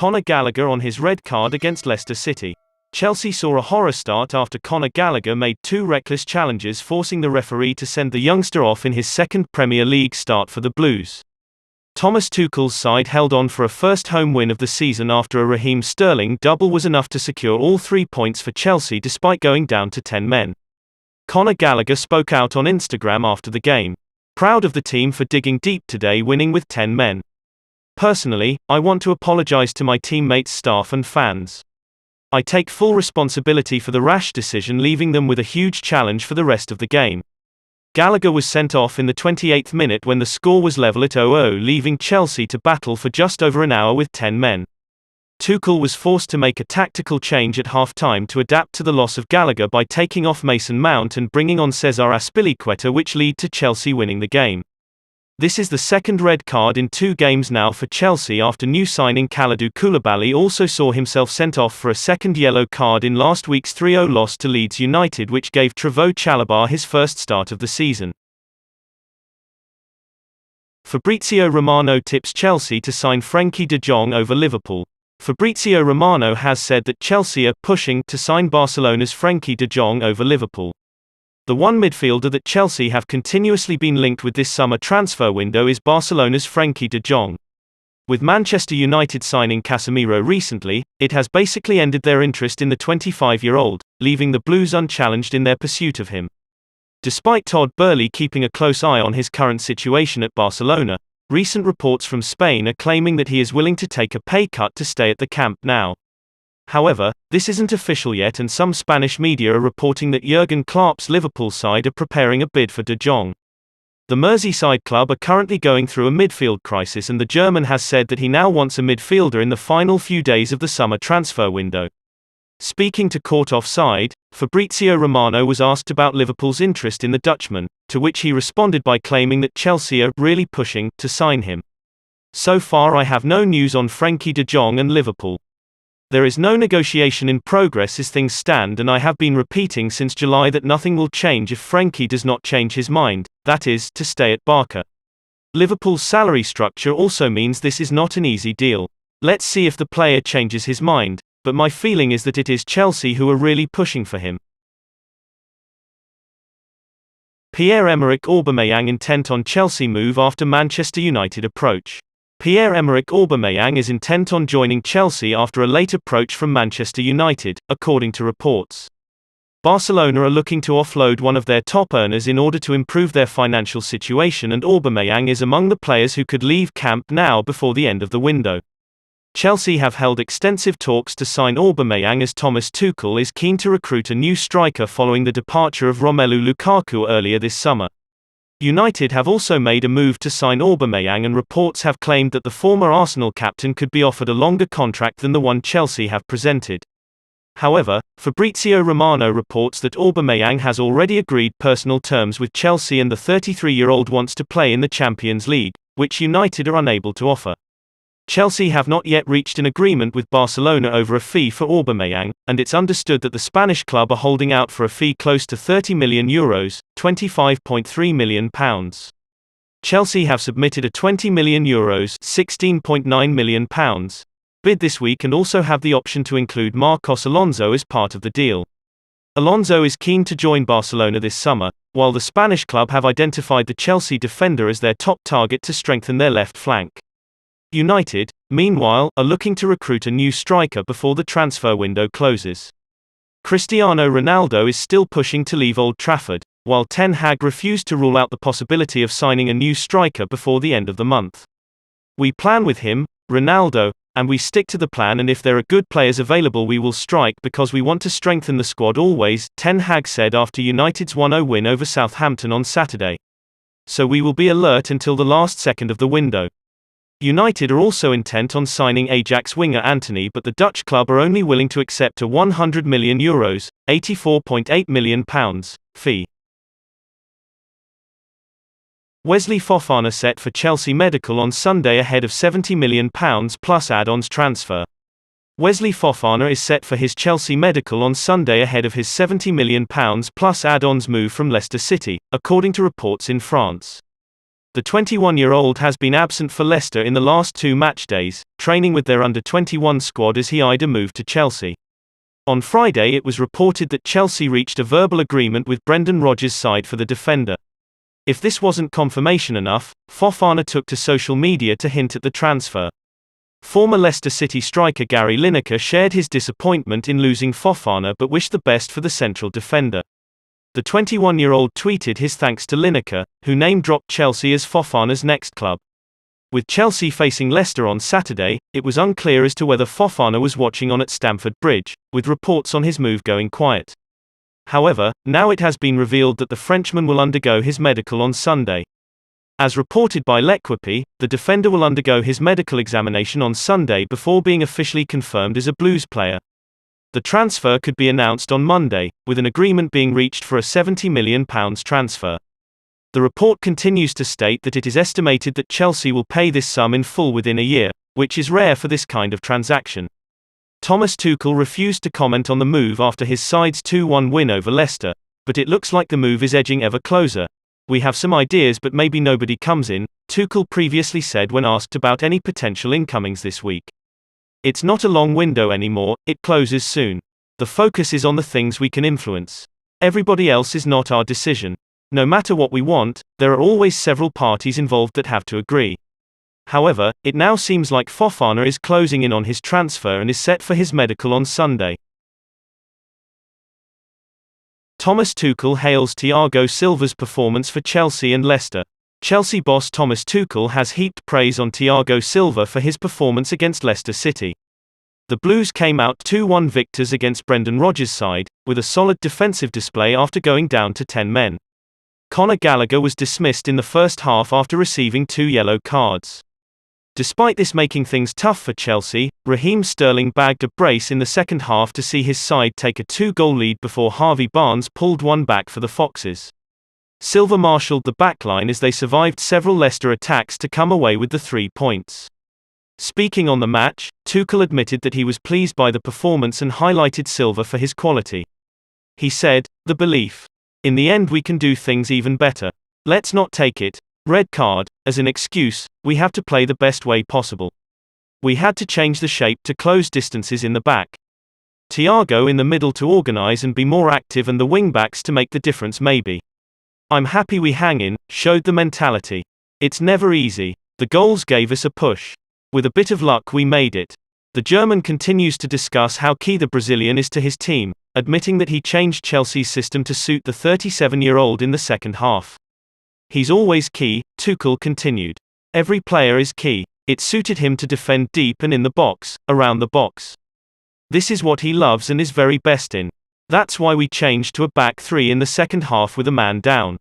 Conor Gallagher on his red card against Leicester City. Chelsea saw a horror start after Conor Gallagher made two reckless challenges, forcing the referee to send the youngster off in his second Premier League start for the Blues. Thomas Tuchel's side held on for a first home win of the season after a Raheem Sterling double was enough to secure all 3 points for Chelsea despite going down to 10 men. Conor Gallagher spoke out on Instagram after the game. "Proud of the team for digging deep today, winning with 10 men. Personally, I want to apologise to my teammates, staff and fans. I take full responsibility for the rash decision, leaving them with a huge challenge for the rest of the game." Gallagher was sent off in the 28th minute when the score was level at 0-0, leaving Chelsea to battle for just over an hour with 10 men. Tuchel was forced to make a tactical change at half-time to adapt to the loss of Gallagher by taking off Mason Mount and bringing on Cesar Azpilicueta, which led to Chelsea winning the game. This is the second red card in 2 games now for Chelsea after new signing Kalidou Koulibaly also saw himself sent off for a second yellow card in last week's 3-0 loss to Leeds United, which gave Trevoh Chalobah his first start of the season. Fabrizio Romano tips Chelsea to sign Frenkie de Jong over Liverpool. Fabrizio Romano has said that Chelsea are pushing to sign Barcelona's Frenkie de Jong over Liverpool. The one midfielder that Chelsea have continuously been linked with this summer transfer window is Barcelona's Frenkie de Jong. With Manchester United signing Casemiro recently, it has basically ended their interest in the 25-year-old, leaving the Blues unchallenged in their pursuit of him. Despite Todd Boehly keeping a close eye on his current situation at Barcelona, recent reports from Spain are claiming that he is willing to take a pay cut to stay at the Camp Nou. However, this isn't official yet, and some Spanish media are reporting that Jurgen Klopp's Liverpool side are preparing a bid for de Jong. The Merseyside club are currently going through a midfield crisis, and the German has said that he now wants a midfielder in the final few days of the summer transfer window. Speaking to Court Offside, Fabrizio Romano was asked about Liverpool's interest in the Dutchman, to which he responded by claiming that Chelsea are really pushing to sign him. "So far I have no news on Frenkie de Jong and Liverpool. There is no negotiation in progress as things stand, and I have been repeating since July that nothing will change if Frenkie does not change his mind, that is, to stay at Barca. Liverpool's salary structure also means this is not an easy deal. Let's see if the player changes his mind, but my feeling is that it is Chelsea who are really pushing for him." Pierre-Emerick Aubameyang intent on Chelsea move after Manchester United approach. Pierre-Emerick Aubameyang is intent on joining Chelsea after a late approach from Manchester United, according to reports. Barcelona are looking to offload one of their top earners in order to improve their financial situation, and Aubameyang is among the players who could leave Camp Nou before the end of the window. Chelsea have held extensive talks to sign Aubameyang, as Thomas Tuchel is keen to recruit a new striker following the departure of Romelu Lukaku earlier this summer. United have also made a move to sign Aubameyang, and reports have claimed that the former Arsenal captain could be offered a longer contract than the one Chelsea have presented. However, Fabrizio Romano reports that Aubameyang has already agreed personal terms with Chelsea, and the 33-year-old wants to play in the Champions League, which United are unable to offer. Chelsea have not yet reached an agreement with Barcelona over a fee for Aubameyang, and it's understood that the Spanish club are holding out for a fee close to €30 million, £25.3 million. Chelsea have submitted a €20 million, £16.9 million bid this week, and also have the option to include Marcos Alonso as part of the deal. Alonso is keen to join Barcelona this summer, while the Spanish club have identified the Chelsea defender as their top target to strengthen their left flank. United, meanwhile, are looking to recruit a new striker before the transfer window closes. Cristiano Ronaldo is still pushing to leave Old Trafford, while Ten Hag refused to rule out the possibility of signing a new striker before the end of the month. "We plan with him, Ronaldo, and we stick to the plan, and if there are good players available we will strike because we want to strengthen the squad always," Ten Hag said after United's 1-0 win over Southampton on Saturday. "So we will be alert until the last second of the window." United are also intent on signing Ajax winger Antony, but the Dutch club are only willing to accept a €100 million, £84.8 million fee. Wesley Fofana set for Chelsea medical on Sunday ahead of £70 million plus add-ons transfer. Wesley Fofana is set for his Chelsea medical on Sunday ahead of his £70 million plus add-ons move from Leicester City, according to reports in France. The 21-year-old has been absent for Leicester in the last 2 match days, training with their under-21 squad as he eyed a move to Chelsea. On Friday it was reported that Chelsea reached a verbal agreement with Brendan Rodgers' side for the defender. If this wasn't confirmation enough, Fofana took to social media to hint at the transfer. Former Leicester City striker Gary Lineker shared his disappointment in losing Fofana but wished the best for the central defender. The 21-year-old tweeted his thanks to Lineker, who name-dropped Chelsea as Fofana's next club. With Chelsea facing Leicester on Saturday, it was unclear as to whether Fofana was watching on at Stamford Bridge, with reports on his move going quiet. However, now it has been revealed that the Frenchman will undergo his medical on Sunday. As reported by L'Equipe, the defender will undergo his medical examination on Sunday before being officially confirmed as a Blues player. The transfer could be announced on Monday, with an agreement being reached for a £70 million transfer. The report continues to state that it is estimated that Chelsea will pay this sum in full within a year, which is rare for this kind of transaction. Thomas Tuchel refused to comment on the move after his side's 2-1 win over Leicester, but it looks like the move is edging ever closer. "We have some ideas but maybe nobody comes in," Tuchel previously said when asked about any potential incomings this week. "It's not a long window anymore, it closes soon. The focus is on the things we can influence. Everybody else is not our decision. No matter what we want, there are always several parties involved that have to agree." However, it now seems like Fofana is closing in on his transfer and is set for his medical on Sunday. Thomas Tuchel hails Thiago Silva's performance for Chelsea and Leicester. Chelsea boss Thomas Tuchel has heaped praise on Thiago Silva for his performance against Leicester City. The Blues came out 2-1 victors against Brendan Rodgers' side, with a solid defensive display after going down to 10 men. Conor Gallagher was dismissed in the first half after receiving 2 yellow cards. Despite this making things tough for Chelsea, Raheem Sterling bagged a brace in the second half to see his side take a 2-goal lead before Harvey Barnes pulled one back for the Foxes. Silva marshalled the backline as they survived several Leicester attacks to come away with the 3 points. Speaking on the match, Tuchel admitted that he was pleased by the performance and highlighted Silva for his quality. He said, "The belief. In the end we can do things even better. Let's not take it, red card, as an excuse. We have to play the best way possible. We had to change the shape to close distances in the back. Thiago in the middle to organize and be more active and the wing-backs to make the difference maybe. I'm happy we hang in, showed the mentality. It's never easy. The goals gave us a push. With a bit of luck we made it." The German continues to discuss how key the Brazilian is to his team, admitting that he changed Chelsea's system to suit the 37-year-old in the second half. "He's always key," Tuchel continued. "Every player is key. It suited him to defend deep and in the box, around the box. This is what he loves and is very best in. That's why we changed to a back 3 in the second half with a man down.